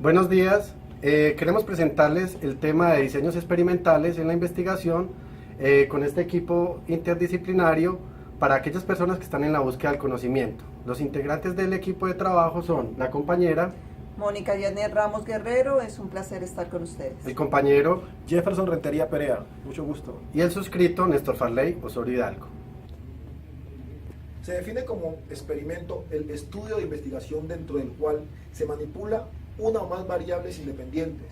Buenos días. Queremos presentarles el tema de diseños experimentales en la investigación con este equipo interdisciplinario para aquellas personas que están en la búsqueda del conocimiento. Los integrantes del equipo de trabajo son la compañera Mónica Yanet Ramos Guerrero, es un placer estar con ustedes. el compañero Jefferson Rentería Perea, mucho gusto. y el suscrito Néstor Farley Osorio Hidalgo. Se define como experimento el estudio de investigación dentro del cual se manipula una o más variables independientes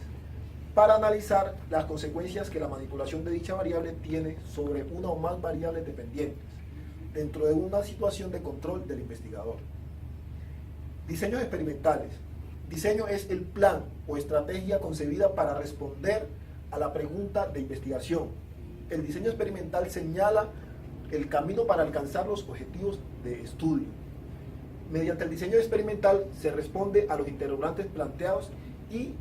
para analizar las consecuencias que la manipulación de dicha variable tiene sobre una o más variables dependientes dentro de una situación de control del investigador. Diseños experimentales. Diseño es el plan o estrategia concebida para responder a la pregunta de investigación. El diseño experimental señala el camino para alcanzar los objetivos de estudio. Mediante el diseño experimental se responde a los interrogantes planteados y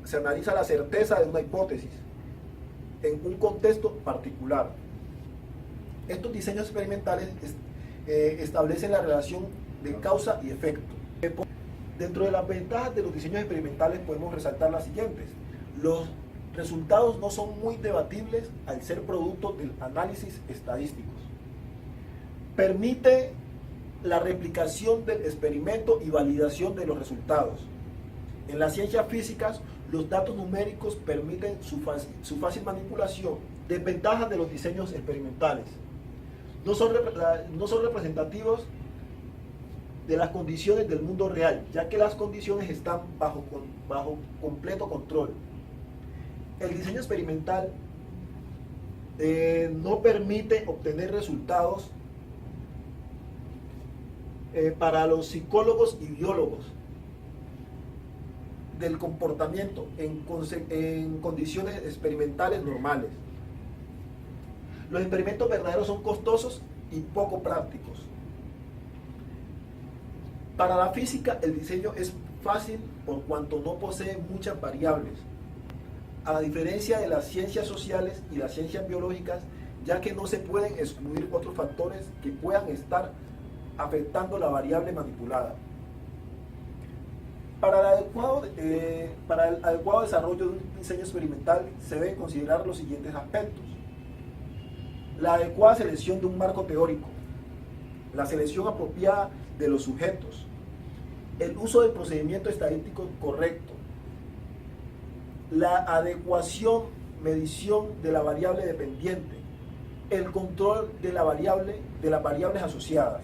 se analiza la certeza de una hipótesis en un contexto particular. Estos diseños experimentales establecen la relación de causa y efecto. Dentro de las ventajas de los diseños experimentales podemos resaltar las siguientes. Los resultados no son muy debatibles al ser producto del análisis estadísticos. Permite la replicación del experimento y validación de los resultados. En las ciencias físicas, los datos numéricos permiten su fácil manipulación. Desventajas de los diseños experimentales. No son representativos de las condiciones del mundo real, ya que las condiciones están bajo completo control. El diseño experimental no permite obtener resultados para los psicólogos y biólogos del comportamiento en condiciones experimentales normales. Los experimentos verdaderos son costosos y poco prácticos. Para la física, el diseño es fácil por cuanto no posee muchas variables, a la diferencia de las ciencias sociales y las ciencias biológicas, ya que no se pueden excluir otros factores que puedan estar afectando la variable manipulada. Para el adecuado desarrollo de un diseño experimental se deben considerar los siguientes aspectos. La adecuada selección de un marco teórico, la selección apropiada de los sujetos, el uso del procedimiento estadístico correcto, la adecuación, medición de la variable dependiente, el control de las variables asociadas.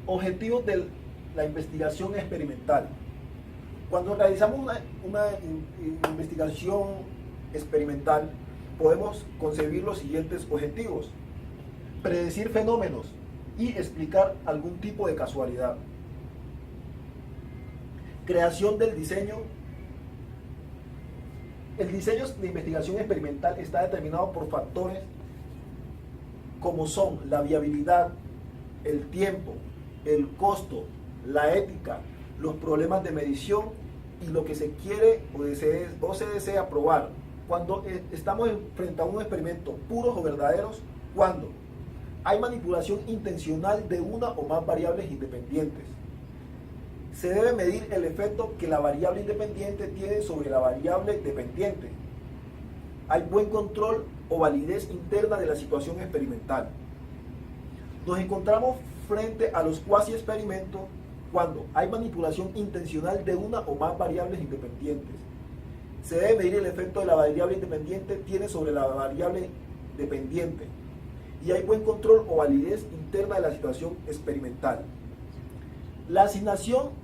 Objetivos de la investigación experimental. Cuando realizamos una investigación experimental, podemos concebir los siguientes objetivos: predecir fenómenos y explicar algún tipo de casualidad. Creación del diseño. El diseño de investigación experimental está determinado por factores como son la viabilidad, el tiempo, el costo, la ética, los problemas de medición y lo que se quiere o se desea probar. Cuando estamos frente a un experimento puros o verdaderos, cuando hay manipulación intencional de una o más variables independientes. Se debe medir el efecto que la variable independiente tiene sobre la variable dependiente. Hay buen control o validez interna de la situación experimental. Nos encontramos frente a los cuasi experimentos cuando hay manipulación intencional de una o más variables independientes. Se debe medir el efecto de la variable independiente tiene sobre la variable dependiente. Y hay buen control o validez interna de la situación experimental. La asignación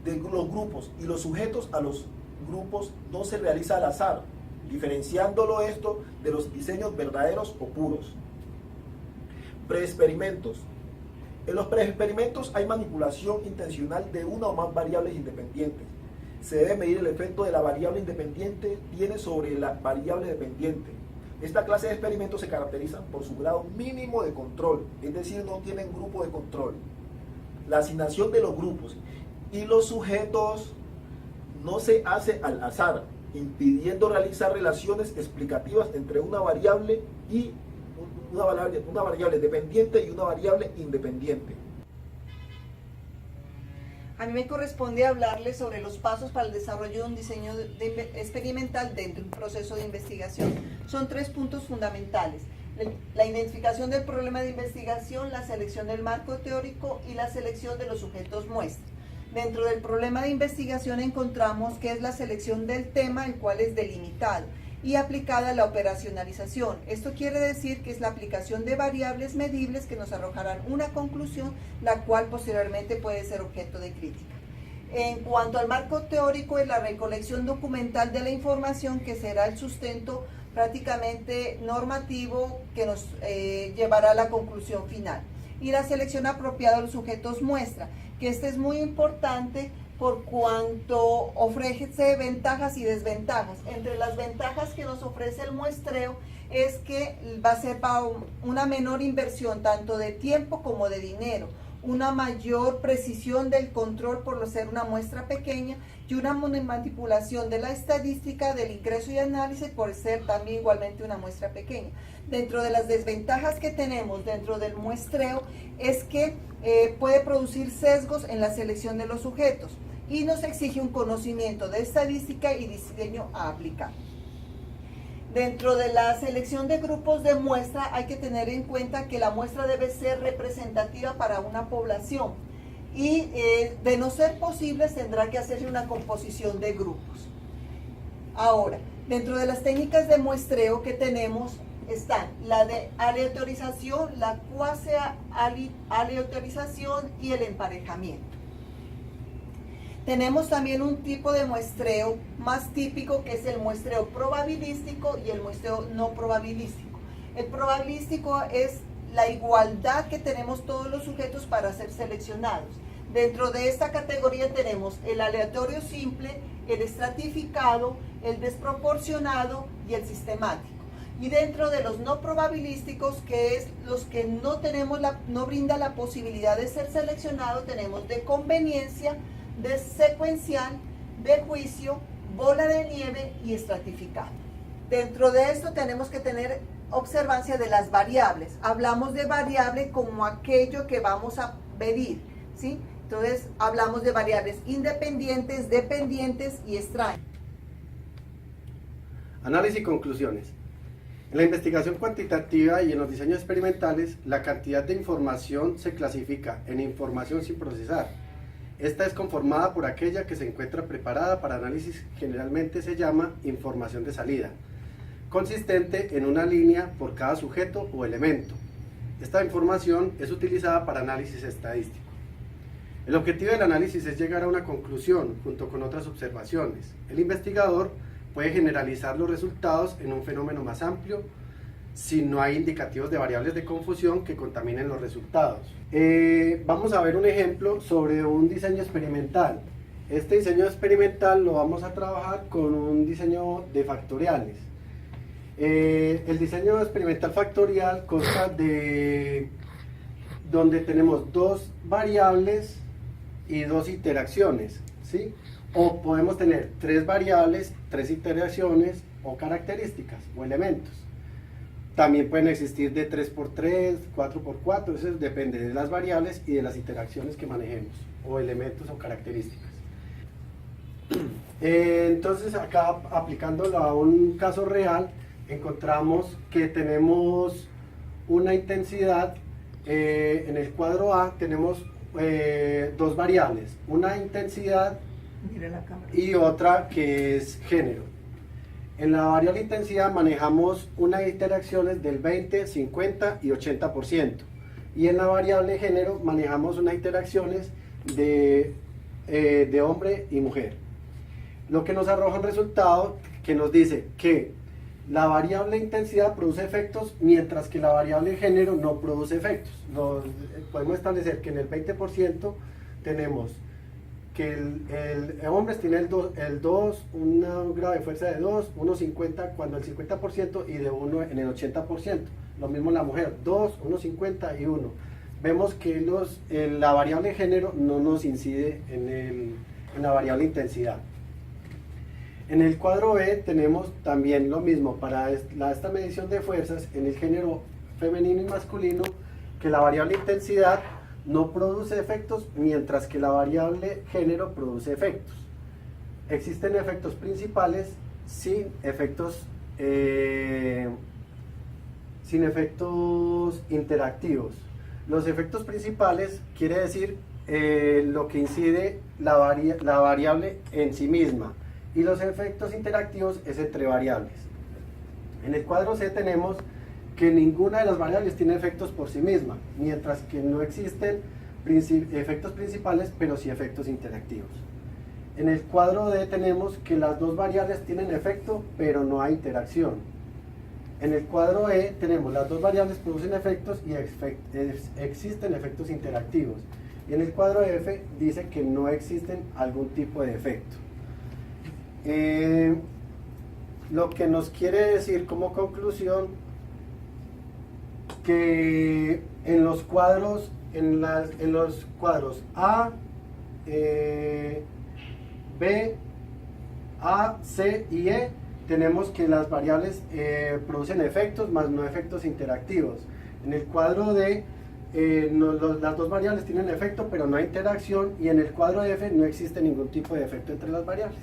de los grupos y los sujetos a los grupos no se realiza al azar, diferenciándolo esto de los diseños verdaderos o puros. Preexperimentos. En los preexperimentos hay manipulación intencional de una o más variables independientes. Se debe medir el efecto de la variable independiente tiene sobre la variable dependiente. Esta clase de experimentos se caracterizan por su grado mínimo de control, es decir, no tienen grupo de control. La asignación de los grupos y los sujetos no se hace al azar, impidiendo realizar relaciones explicativas entre una variable dependiente y una variable independiente. A mí me corresponde hablarles sobre los pasos para el desarrollo de un diseño experimental dentro de un proceso de investigación. Son 3 puntos fundamentales: la identificación del problema de investigación, la selección del marco teórico y la selección de los sujetos muestra. Dentro del problema de investigación encontramos que es la selección del tema, el cual es delimitado, y aplicada a la operacionalización. Esto quiere decir que es la aplicación de variables medibles que nos arrojarán una conclusión, la cual posteriormente puede ser objeto de crítica. En cuanto al marco teórico, es la recolección documental de la información que será el sustento prácticamente normativo que nos llevará a la conclusión final. Y la selección apropiada de los sujetos muestra, que este es muy importante por cuanto ofrece ventajas y desventajas. Entre las ventajas que nos ofrece el muestreo es que va a ser para una menor inversión tanto de tiempo como de dinero, una mayor precisión del control por ser una muestra pequeña y una manipulación de la estadística del ingreso y análisis por ser también igualmente una muestra pequeña. Dentro de las desventajas que tenemos dentro del muestreo es que puede producir sesgos en la selección de los sujetos y nos exige un conocimiento de estadística y diseño a aplicar. Dentro de la selección de grupos de muestra hay que tener en cuenta que la muestra debe ser representativa para una población y de no ser posible tendrá que hacerse una composición de grupos. Ahora, dentro de las técnicas de muestreo que tenemos están la de aleatorización, la cuasi aleatorización y el emparejamiento. Tenemos también un tipo de muestreo más típico que es el muestreo probabilístico y el muestreo no probabilístico. El probabilístico es la igualdad que tenemos todos los sujetos para ser seleccionados. Dentro de esta categoría tenemos el aleatorio simple, el estratificado, el desproporcionado y el sistemático. Y dentro de los no probabilísticos, que es los que no brinda la posibilidad de ser seleccionado, tenemos de conveniencia, de secuencial, de juicio, bola de nieve y estratificado. Dentro de esto tenemos que tener observancia de las variables. Hablamos de variable como aquello que vamos a medir, ¿sí? Entonces hablamos de variables independientes, dependientes y extrañas. Análisis y conclusiones. En la investigación cuantitativa y en los diseños experimentales, la cantidad de información se clasifica en información sin procesar. Esta es conformada por aquella que se encuentra preparada para análisis, generalmente se llama información de salida, consistente en una línea por cada sujeto o elemento. Esta información es utilizada para análisis estadístico. El objetivo del análisis es llegar a una conclusión junto con otras observaciones. El investigador puede generalizar los resultados en un fenómeno más amplio si no hay indicativos de variables de confusión que contaminen los resultados. Vamos a ver un ejemplo sobre un diseño experimental. Este diseño experimental lo vamos a trabajar con un diseño de factoriales. El diseño experimental factorial consta de donde tenemos 2 variables y 2 interacciones, ¿sí? O podemos tener 3 variables, 3 interacciones o características o elementos. También pueden existir de 3×3, 4×4, eso depende de las variables y de las interacciones que manejemos, o elementos o características. Entonces acá, aplicándolo a un caso real, encontramos que tenemos una intensidad, en el cuadro A tenemos 2 variables, una intensidad y otra que es género. En la variable intensidad manejamos unas interacciones del 20, 50 y 80%. Y en la variable género manejamos unas interacciones de hombre y mujer. Lo que nos arroja un resultado que nos dice que la variable intensidad produce efectos mientras que la variable género no produce efectos. Podemos establecer que en el 20% tenemos que el hombre tiene el 2, un grado de fuerza de 2, 1,50 cuando el 50% y de 1 en el 80%. Lo mismo la mujer, 2, 1,50 y 1. Vemos que la variable género no nos incide en la variable intensidad. En el cuadro B tenemos también lo mismo para esta medición de fuerzas en el género femenino y masculino, que la variable intensidad no produce efectos, mientras que la variable género produce efectos. Existen efectos principales sin efectos interactivos. Los efectos principales quiere decir lo que incide la variable en sí misma, y los efectos interactivos es entre variables. En el cuadro C tenemos que ninguna de las variables tiene efectos por sí misma, mientras que no existen efectos principales, pero sí efectos interactivos. En el cuadro D tenemos que las dos variables tienen efecto, pero no hay interacción. En el cuadro E tenemos las dos variables producen efectos y existen efectos interactivos. Y en el cuadro F dice que no existen algún tipo de efecto. Lo que nos quiere decir como conclusión que en los cuadros A, B, A, C y E tenemos que las variables producen efectos, más no efectos interactivos. En el cuadro D las dos variables tienen efecto, pero no hay interacción, y en el cuadro F no existe ningún tipo de efecto entre las variables.